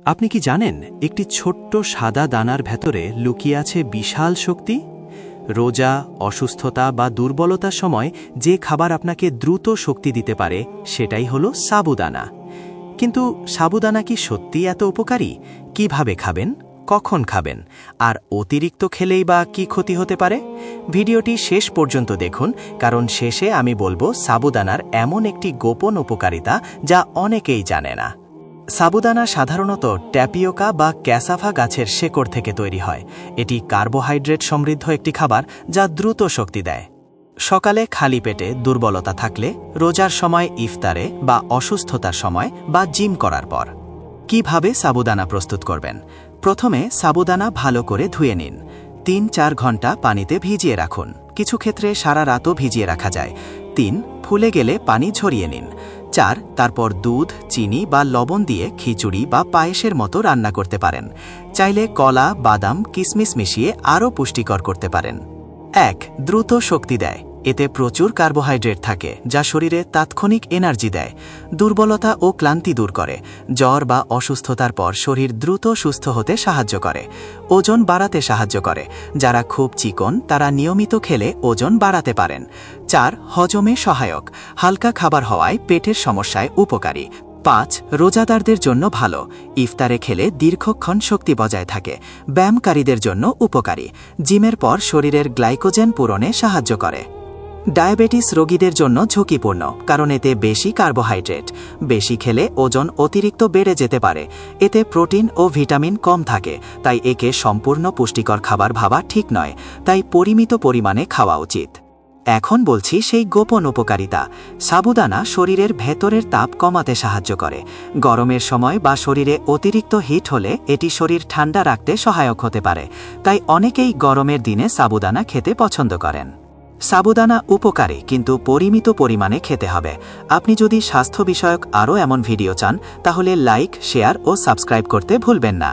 আপনি কি জানেন একটি ছোট্ট সাদা দানার ভেতরে লুকিয়ে আছে বিশাল শক্তি? রোজা, অসুস্থতা বা দুর্বলতার সময় যে খাবার আপনাকে দ্রুত শক্তি দিতে পারে সেটাই হলো সাবুদানা। কিন্তু সাবুদানা কি সত্যিই এত উপকারী? কিভাবে খাবেন, কখন খাবেন, আর অতিরিক্ত খেলেই বা কি ক্ষতি হতে পারে? ভিডিওটি শেষ পর্যন্ত দেখুন, কারণ শেষে আমি বলবো সাবুদানার এমন একটি গোপন উপকারিতা যা অনেকেই জানে না। সাবুদানা সাধারণত ট্যাপিওকা বা ক্যাসাভা গাছের শেকড় থেকে তৈরি হয়। এটি কার্বোহাইড্রেট সমৃদ্ধ একটি খাবার যা দ্রুত শক্তি দেয়। সকালে খালি পেটে দুর্বলতা থাকলে, রোজার সময়, ইফতারে বা অসুস্থতার সময় বা জিম করার পর। কিভাবে সাবুদানা প্রস্তুত করবেন? প্রথমে সাবুদানা ভালো করে ধুয়ে নিন। ৩-৪ ঘন্টা পানিতে ভিজিয়ে রাখুন। কিছু ক্ষেত্রে সারা রাতও ভিজিয়ে রাখা যায়। ৩. ফুলে গেলে পানি ঝরিয়ে নিন। ৪. তারপর দুধ, চিনি বা লবণ দিয়ে খিচুড়ি বা পায়েসের মতো রান্না করতে পারেন। চাইলে কলা, বাদাম, কিশমিশ মিশিয়ে আরও পুষ্টিকর করতে পারেন। ১. দ্রুত শক্তি দেয়। এতে প্রচুর কার্বোহাইড্রেট থাকে যা শরীরে তাৎক্ষণিক এনার্জি দেয়। দুর্বলতা ও ক্লান্তি দূর করে। জ্বর বা অসুস্থতার পর শরীর দ্রুত সুস্থ হতে সাহায্য করে। ওজন বাড়াতে সাহায্য করে। যারা খুব চিকন তারা নিয়মিত খেলে ওজন বাড়াতে পারেন। ৪. হজমে সহায়ক। হালকা খাবার হওয়ায় পেটের সমস্যায় উপকারী। ৫. রোজাদারদের জন্য ভালো। ইফতারে খেলে দীর্ঘক্ষণ শক্তি বজায় থাকে। ব্যায়ামকারীদের জন্য উপকারী। জিমের পর শরীরের গ্লাইকোজেন পূরণে সাহায্য করে। ডায়াবেটিস রোগীদের জন্য ঝুঁকিপূর্ণ, কারণ এতে বেশি কার্বোহাইড্রেট। বেশি খেলে ওজন অতিরিক্ত বেড়ে যেতে পারে। এতে প্রোটিন ও ভিটামিন কম থাকে, তাই একে সম্পূর্ণ পুষ্টিকর খাবার ভাবা ঠিক নয়। তাই পরিমিত পরিমাণে খাওয়া উচিত। এখন বলছি সেই গোপন উপকারিতা। সাবুদানা শরীরের ভেতরের তাপ কমাতে সাহায্য করে। গরমের সময় বা শরীরে অতিরিক্ত হিট হলে এটি শরীর ঠান্ডা রাখতে সহায়ক হতে পারে। তাই অনেকেই গরমের দিনে সাবুদানা খেতে পছন্দ করেন। সাবুদানা উপকারী, কিন্তু পরিমিত পরিমাণে খেতে হবে। আপনি যদি স্বাস্থ্য বিষয়ক আরও এমন ভিডিও চান তাহলে লাইক, শেয়ার ও সাবস্ক্রাইব করতে ভুলবেন না।